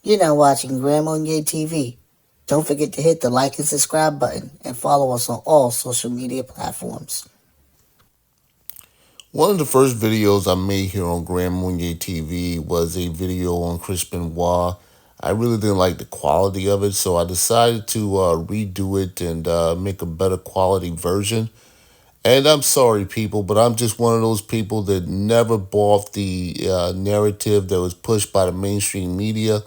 You're now watching Grandma TV. Don't forget to hit the like and subscribe button and follow us on all social media platforms. One of the first videos I made here on Grandma TV was a video on Chris Benoit. I really didn't like the quality of it, so I decided to redo it and make a better quality version. And I'm sorry, people, but I'm just one of those people that never bought the narrative that was pushed by the mainstream media,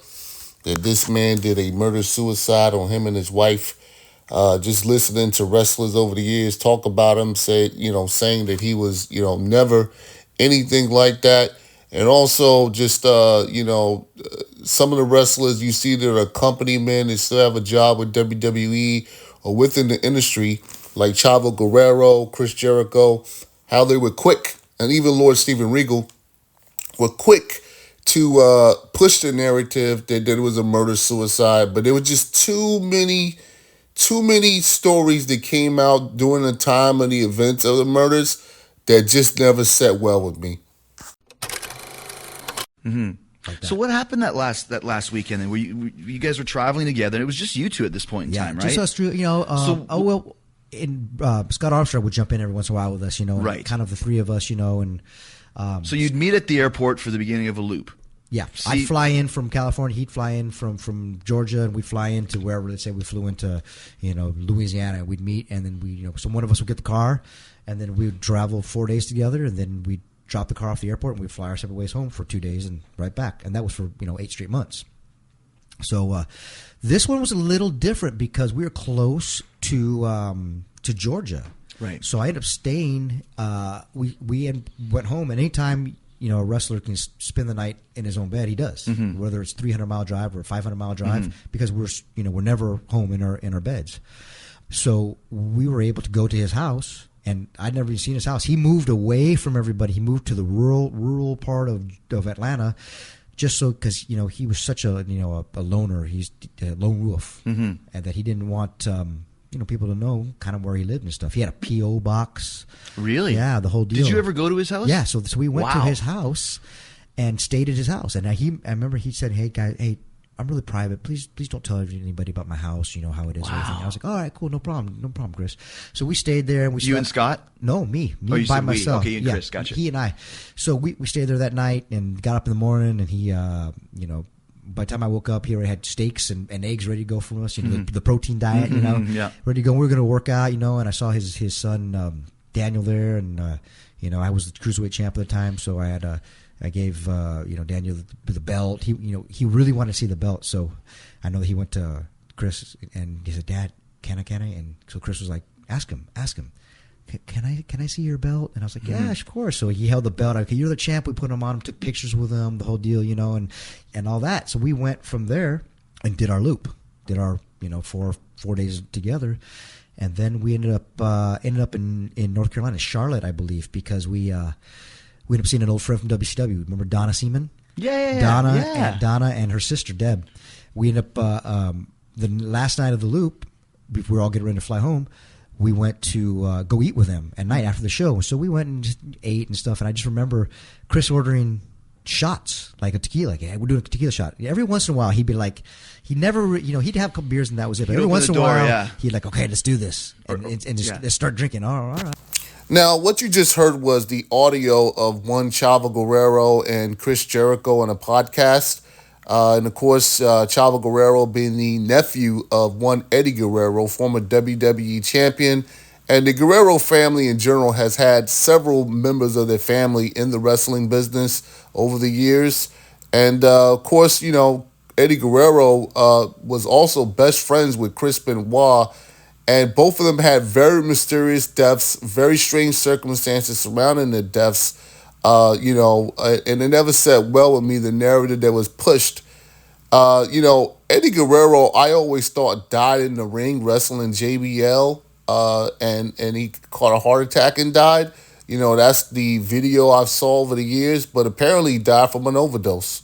that this man did a murder-suicide on him and his wife. Just listening to wrestlers over the years talk about him, saying that he was, never anything like that. And also just, some of the wrestlers you see that are company men that still have a job with WWE or within the industry, like Chavo Guerrero, Chris Jericho, how they were quick, and even Lord Steven Regal were quick to push the narrative that it was a murder-suicide. But there were just too many stories that came out during the time of the events of the murders that just never sat well with me. Mm-hmm. So what happened that last weekend? And you guys were traveling together, and it was just you two at this point in time, right? Just us two. Scott Armstrong would jump in every once in a while with us, right? Kind of the three of us, and so you'd meet at the airport for the beginning of a loop. Yeah, I'd fly in from California. He'd fly in from Georgia, and we'd fly into wherever. Let's say we flew into, Louisiana, and we'd meet, and then so one of us would get the car, and then we would travel 4 days together, and then we'd drop the car off the airport, and we'd fly our separate ways home for 2 days and right back, and that was for 8 straight months. So this one was a little different because we were close to Georgia, right? So I ended up staying. We went home, and anytime a wrestler can spend the night in his own bed, he does. Mm-hmm. Whether it's 300-mile drive or a 500-mile drive, mm-hmm. because we're never home in our beds. So we were able to go to his house, and I'd never even seen his house. He moved away from everybody. He moved to the rural part of Atlanta, just so because he was such a loner. He's a lone wolf, mm-hmm. and that he didn't want people to know kind of where he lived and stuff. He had a P.O. box. Really? Yeah, the whole deal. Did you ever go to his house? Yeah, so we went to his house and stayed at his house. And I remember he said, "Hey guys, I'm really private. Please don't tell anybody about my house. You know how it is." Wow. Everything. I was like, "All right, cool, no problem, Chris." So we stayed there and we. You and Scott? No, me by myself. Okay, you and Chris, gotcha. He and I. So we stayed there that night and got up in the morning, and he by the time I woke up, he already had steaks and eggs ready to go for us. Mm-hmm. the protein diet, mm-hmm, yeah. ready to go. We were going to work out, and I saw his son Daniel there, and I was the cruiserweight champ at the time, so I gave Daniel the belt. He really wanted to see the belt, so I know that he went to Chris and he said, "Dad, can I?" And so Chris was like, "Ask him." Can I see your belt? And I was like, "Yeah, of course." So he held the belt. Okay, you're the champ. We put him on him, took pictures with him, the whole deal, and all that. So we went from there and did our loop, did our 4 days together, and then we ended up in North Carolina, Charlotte, I believe, because we ended up seeing an old friend from WCW. Remember Donna Seaman? Yeah. Donna and her sister Deb. We ended up the last night of the loop. We were all getting ready to fly home. We went to go eat with them at night after the show. So we went and just ate and stuff. And I just remember Chris ordering shots, like a tequila. Like, "Yeah, we're doing a tequila shot." Every once in a while, he'd be like, he never, he'd have a couple beers and that was it. But every once in a while, he'd like, "Okay, let's do this." And just let's start drinking. All right. Now, what you just heard was the audio of one Chavo Guerrero and Chris Jericho on a podcast. And of course, Chavo Guerrero being the nephew of one Eddie Guerrero, former WWE champion. And the Guerrero family in general has had several members of their family in the wrestling business over the years. And of course, Eddie Guerrero was also best friends with Chris Benoit. And both of them had very mysterious deaths, very strange circumstances surrounding their deaths. And it never sat well with me, the narrative that was pushed. Eddie Guerrero, I always thought died in the ring wrestling JBL, and he caught a heart attack and died. That's the video I've saw over the years, but apparently he died from an overdose.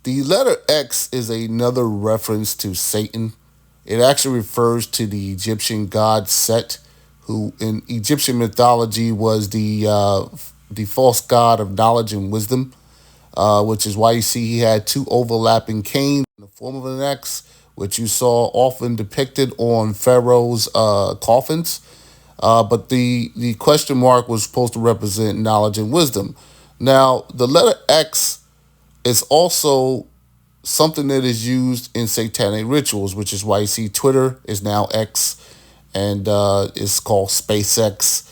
The letter X is another reference to Satan. It actually refers to the Egyptian god Set, who in Egyptian mythology was the false god of knowledge and wisdom, which is why you see he had two overlapping canes in the form of an X, which you saw often depicted on pharaohs' coffins. But the question mark was supposed to represent knowledge and wisdom. Now, the letter X is also something that is used in satanic rituals, which is why you see Twitter is now X, and it's called SpaceX.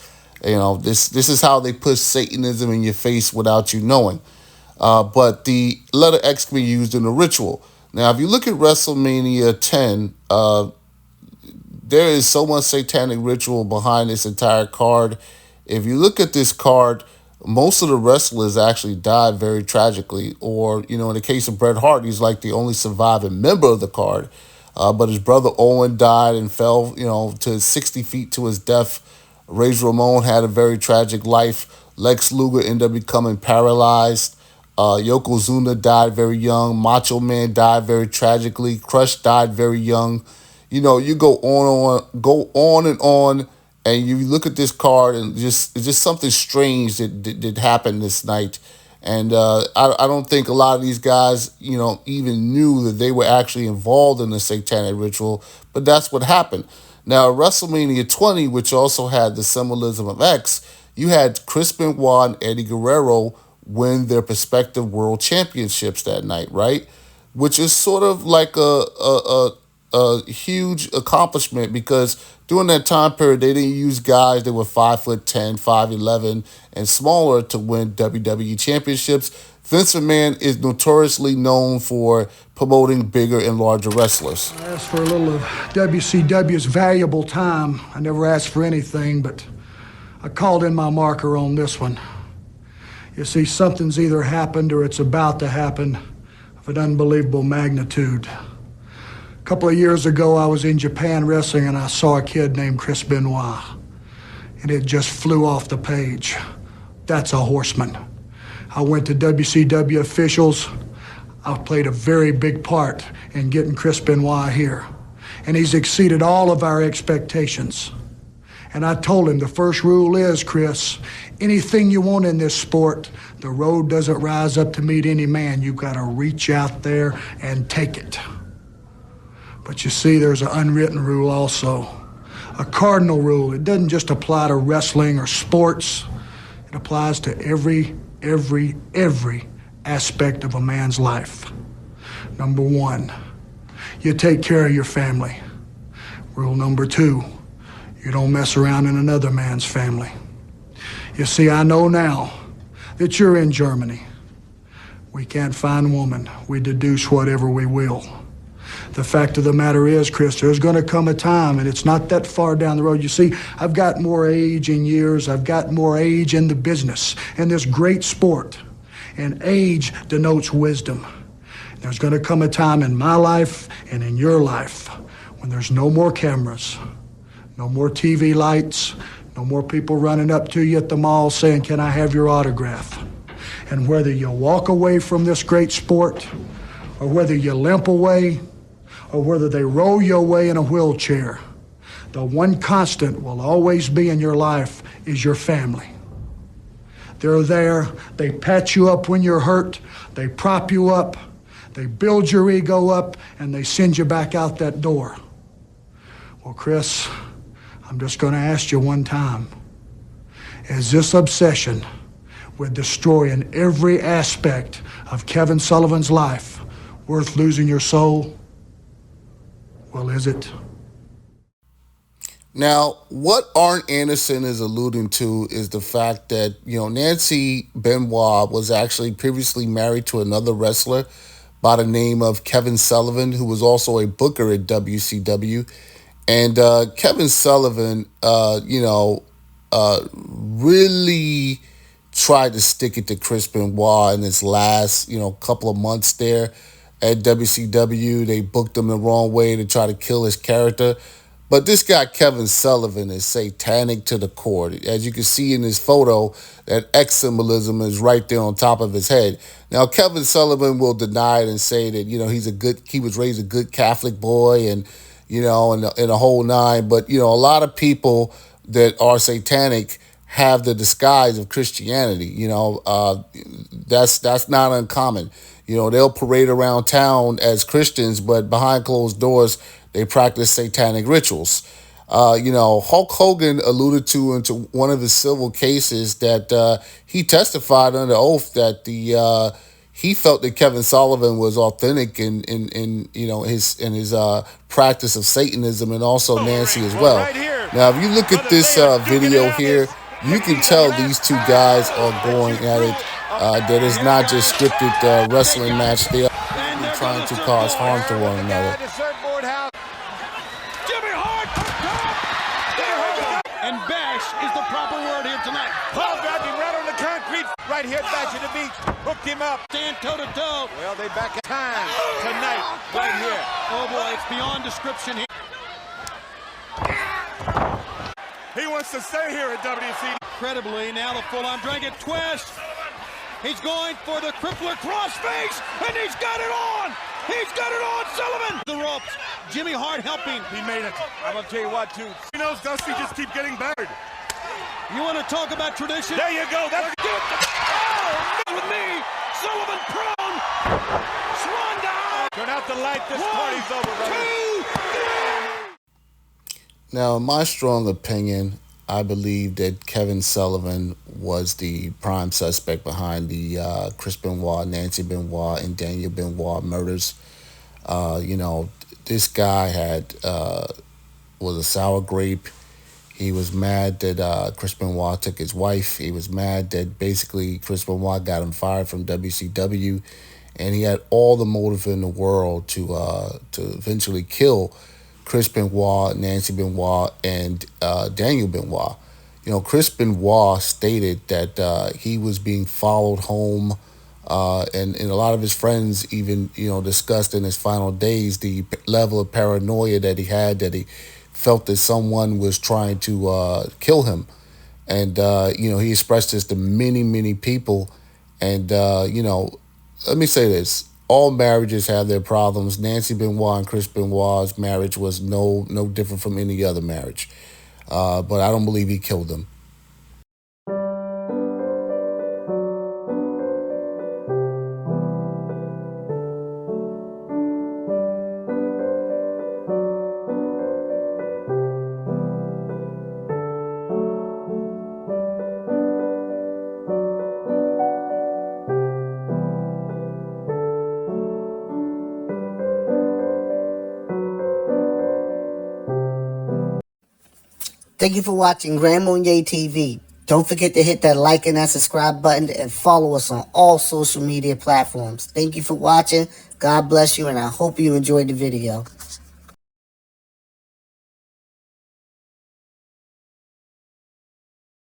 This is how they push Satanism in your face without you knowing. But the letter X can be used in a ritual. Now, if you look at WrestleMania 10, there is so much satanic ritual behind this entire card. If you look at this card, most of the wrestlers actually died very tragically. Or, in the case of Bret Hart, he's like the only surviving member of the card. But his brother Owen died and fell, to 60 feet to his death. Razor Ramon had a very tragic life. Lex Luger ended up becoming paralyzed. Yokozuna died very young. Macho Man died very tragically. Crush died very young. You go on and on, and you look at this card, and it's just something strange that happened this night. And I don't think a lot of these guys, even knew that they were actually involved in the satanic ritual, but that's what happened. Now, WrestleMania 20, which also had the symbolism of X, you had Chris Benoit and Eddie Guerrero win their respective world championships that night, right? Which is sort of like a huge accomplishment, because during that time period, they didn't use guys that were 5'10", 5'11", and smaller to win WWE championships. Vince McMahon is notoriously known for promoting bigger and larger wrestlers. I asked for a little of WCW's valuable time. I never asked for anything, but I called in my marker on this one. You see, something's either happened or it's about to happen of an unbelievable magnitude. A couple of years ago, I was in Japan wrestling, and I saw a kid named Chris Benoit, and it just flew off the page. That's a horseman. I went to WCW officials. I played a very big part in getting Chris Benoit here, and he's exceeded all of our expectations. And I told him the first rule is, Chris, anything you want in this sport, the road doesn't rise up to meet any man. You've got to reach out there and take it. But you see, there's an unwritten rule also, a cardinal rule. It doesn't just apply to wrestling or sports. It applies to every aspect of a man's life. Number one, you take care of your family. Rule number two, you don't mess around in another man's family. You see, I know now that you're in Germany. We can't find woman. We deduce whatever we will. The fact of the matter is, Chris, there's going to come a time, and it's not that far down the road. You see, I've got more age in years. I've got more age in the business, in this great sport. And age denotes wisdom. There's going to come a time in my life and in your life when there's no more cameras, no more TV lights, no more people running up to you at the mall saying, "Can I have your autograph?" And whether you walk away from this great sport, or whether you limp away, or whether they roll you away in a wheelchair, the one constant will always be in your life is your family. They're there. They pat you up when you're hurt. They prop you up. They build your ego up, and they send you back out that door. Well, Chris, I'm just going to ask you one time. Is this obsession with destroying every aspect of Kevin Sullivan's life worth losing your soul? Well, is it? Now, what Arn Anderson is alluding to is the fact that, Nancy Benoit was actually previously married to another wrestler by the name of Kevin Sullivan, who was also a booker at WCW. And Kevin Sullivan, really tried to stick it to Chris Benoit in his last, couple of months there at WCW. They booked him the wrong way to try to kill his character. But this guy, Kevin Sullivan, is satanic to the core. As you can see in this photo, that X symbolism is right there on top of his head. Now, Kevin Sullivan will deny it and say that, he was raised a good Catholic boy and, and a whole nine. But, a lot of people that are satanic have the disguise of Christianity. That's not uncommon. They'll parade around town as Christians, but behind closed doors, they practice satanic rituals. Hulk Hogan alluded to into one of his civil cases that he testified under oath that he felt that Kevin Sullivan was authentic in his practice of Satanism, and also Nancy as well. Now, if you look at this video here, you can tell these two guys are going at it. That is not just scripted wrestling match. They are trying to cause harm to one another. And bash is the proper word here tonight. Paul grabbed him right on the concrete. Right here, bash at the beach. Hooked him up. Stand toe-to-toe. Well, they back in time tonight. Right here. Oh, boy, it's beyond description here. He wants to stay here at WC. Incredibly, now the full-on dragon twist. He's going for the crippler crossface, and he's got it on. He's got it on, Sullivan. The ropes. Jimmy Hart helping. He made it. I'm going to tell you what, too. He knows Dusty just keep getting battered. You want to talk about tradition? There you go. That's good. Oh, with me. Sullivan prone. Swan dive. Turn out the light. This party's over, brother. 2, 3. Now, in my strong opinion, I believe that Kevin Sullivan was the prime suspect behind the Chris Benoit, Nancy Benoit, and Daniel Benoit murders. This guy was a sour grape. He was mad that Chris Benoit took his wife. He was mad that basically Chris Benoit got him fired from WCW, and he had all the motive in the world to eventually kill Chris Benoit, Nancy Benoit, and Daniel Benoit. Chris Benoit stated that he was being followed home, and a lot of his friends even, discussed in his final days the level of paranoia that he had, that he felt that someone was trying to kill him. And, he expressed this to many, many people. And, let me say this. All marriages have their problems. Nancy Benoit and Chris Benoit's marriage was no different from any other marriage. But I don't believe he killed them. Thank you for watching Grand Mounier TV. Don't forget to hit that like and that subscribe button and follow us on all social media platforms. Thank you for watching. God bless you, and I hope you enjoyed the video.